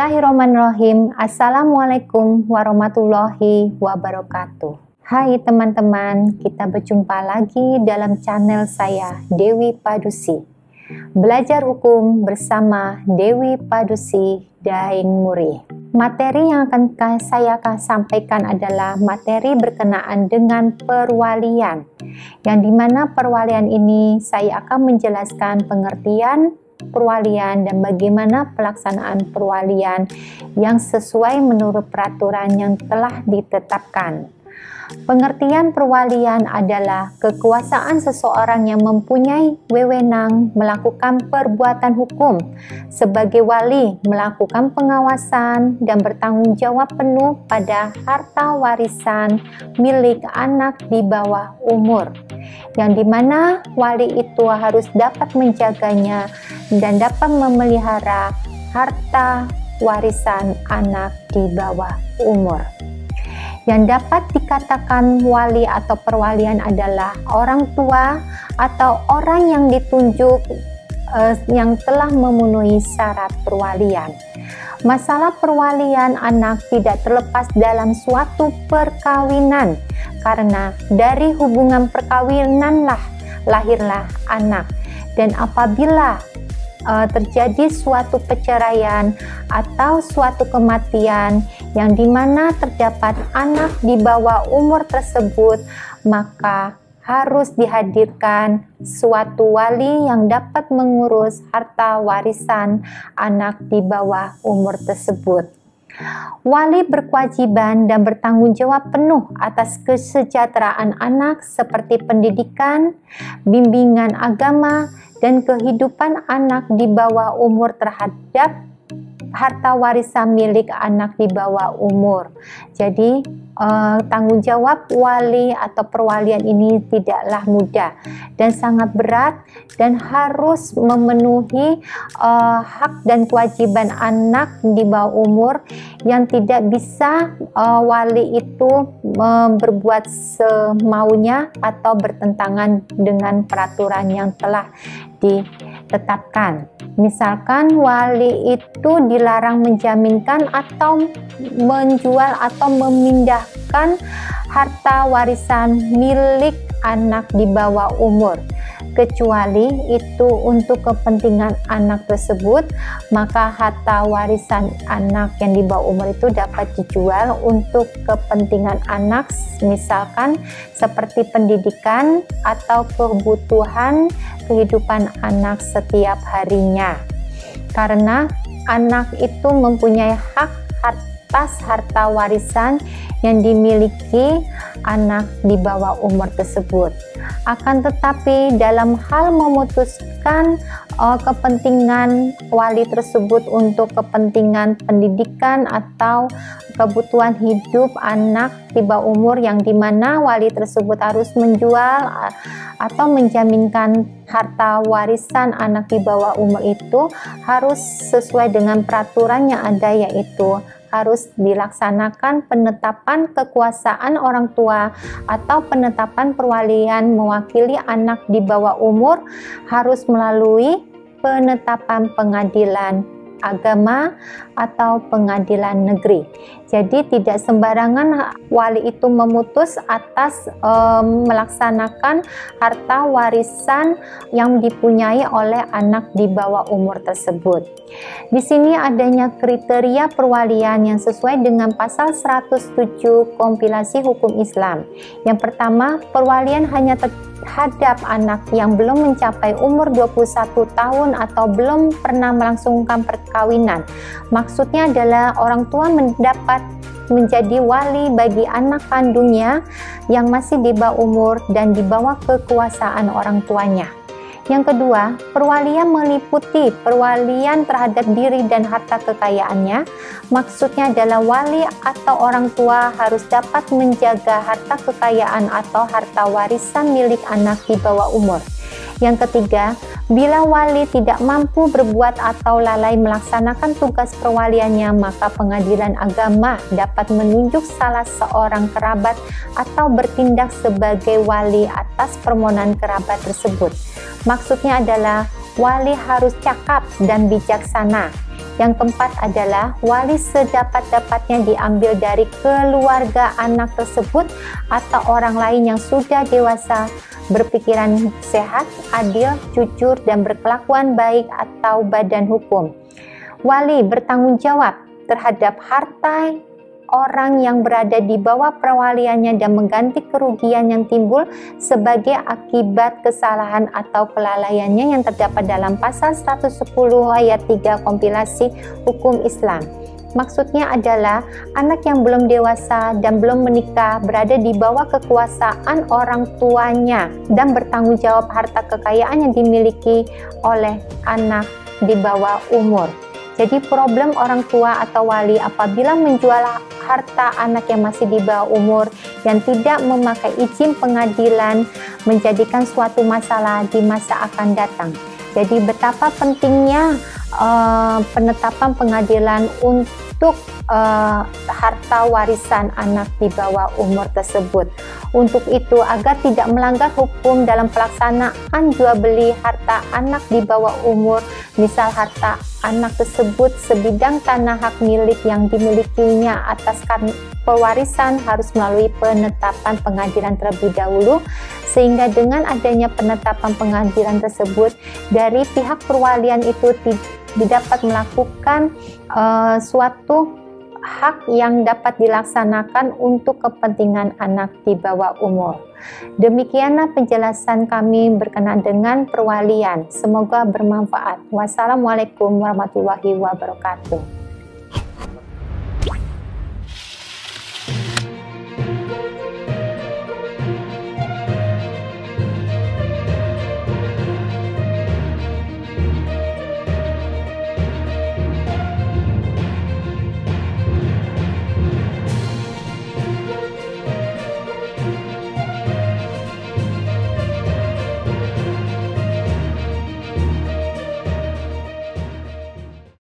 Bismillahirrahmanirrahim. Assalamualaikum warahmatullahi wabarakatuh. Hai teman-teman, kita berjumpa lagi dalam channel saya, Dewi Padusi. Belajar hukum bersama Dewi Padusi Daeng Muri. Materi yang akan saya sampaikan adalah materi berkenaan dengan perwalian. Yang dimana perwalian ini saya akan menjelaskan pengertian perwalian dan bagaimana pelaksanaan perwalian yang sesuai menurut peraturan yang telah ditetapkan. Pengertian perwalian adalah kekuasaan seseorang yang mempunyai wewenang melakukan perbuatan hukum sebagai wali, melakukan pengawasan dan bertanggung jawab penuh pada harta warisan milik anak di bawah umur, yang dimana wali itu harus dapat menjaganya dan dapat memelihara harta warisan anak di bawah umur. Yang dapat dikatakan wali atau perwalian adalah orang tua atau orang yang ditunjuk yang telah memenuhi syarat perwalian. Masalah perwalian anak tidak terlepas dalam suatu perkawinan, karena dari hubungan perkawinanlah lahirlah anak. Dan apabila terjadi suatu perceraian atau suatu kematian yang dimana terdapat anak di bawah umur tersebut, maka harus dihadirkan suatu wali yang dapat mengurus harta warisan anak di bawah umur tersebut. Wali berkewajiban dan bertanggung jawab penuh atas kesejahteraan anak seperti pendidikan, bimbingan agama, dan kehidupan anak di bawah umur terhadap harta warisan milik anak di bawah umur. Jadi tanggung jawab wali atau perwalian ini tidaklah mudah dan sangat berat, dan harus memenuhi hak dan kewajiban anak di bawah umur yang tidak bisa wali itu berbuat semaunya atau bertentangan dengan peraturan yang telah ditetapkan. Misalkan wali itu dilarang menjaminkan atau menjual atau memindahkan harta warisan milik anak di bawah umur, kecuali itu untuk kepentingan anak tersebut, maka harta warisan anak yang di bawah umur itu dapat dijual untuk kepentingan anak, misalkan seperti pendidikan atau kebutuhan kehidupan anak setiap harinya. Karena anak itu mempunyai hak atas harta warisan yang dimiliki anak di bawah umur tersebut. Akan tetapi dalam hal memutuskan kepentingan wali tersebut untuk kepentingan pendidikan atau kebutuhan hidup anak di bawah umur, yang dimana wali tersebut harus menjual atau menjaminkan harta warisan anak di bawah umur itu, harus sesuai dengan peraturan yang ada, yaitu harus dilaksanakan penetapan kekuasaan orang tua atau penetapan perwalian mewakili anak di bawah umur, harus melalui penetapan pengadilan agama atau pengadilan negeri. Jadi tidak sembarangan wali itu memutus atas melaksanakan harta warisan yang dipunyai oleh anak di bawah umur tersebut. Di sini adanya kriteria perwalian yang sesuai dengan pasal 107 kompilasi hukum Islam. Yang pertama, perwalian hanya terhadap anak yang belum mencapai umur 21 tahun atau belum pernah melangsungkan perkawinan. Maksudnya adalah orang tua mendapat menjadi wali bagi anak kandungnya yang masih di bawah umur dan di bawah kekuasaan orang tuanya. Yang kedua, perwalian meliputi perwalian terhadap diri dan harta kekayaannya. Maksudnya adalah wali atau orang tua harus dapat menjaga harta kekayaan atau harta warisan milik anak di bawah umur. Yang ketiga, bila wali tidak mampu berbuat atau lalai melaksanakan tugas perwaliannya, maka pengadilan agama dapat menunjuk salah seorang kerabat atau bertindak sebagai wali atas permohonan kerabat tersebut. Maksudnya adalah wali harus cakap dan bijaksana. Yang keempat adalah wali sedapat-dapatnya diambil dari keluarga anak tersebut atau orang lain yang sudah dewasa, berpikiran sehat, adil, jujur, dan berkelakuan baik atau badan hukum. Wali bertanggung jawab terhadap harta orang yang berada di bawah perwaliannya dan mengganti kerugian yang timbul sebagai akibat kesalahan atau kelalaiannya yang terdapat dalam pasal 110 ayat 3 kompilasi hukum Islam. Maksudnya adalah anak yang belum dewasa dan belum menikah berada di bawah kekuasaan orang tuanya dan bertanggung jawab harta kekayaan yang dimiliki oleh anak di bawah umur. Jadi problem orang tua atau wali apabila menjual harta anak yang masih di bawah umur yang tidak memakai izin pengadilan menjadikan suatu masalah di masa akan datang. Jadi betapa pentingnya penetapan pengadilan untuk harta warisan anak di bawah umur tersebut. Untuk itu agar tidak melanggar hukum dalam pelaksanaan jual beli harta anak di bawah umur, misal harta anak tersebut sebidang tanah hak milik yang dimilikinya atas pewarisan harus melalui penetapan pengadilan terlebih dahulu, sehingga dengan adanya penetapan pengadilan tersebut dari pihak perwalian itu dapat melakukan suatu hak yang dapat dilaksanakan untuk kepentingan anak di bawah umur. Demikianlah penjelasan kami berkenaan dengan perwalian. Semoga bermanfaat. Wassalamualaikum warahmatullahi wabarakatuh.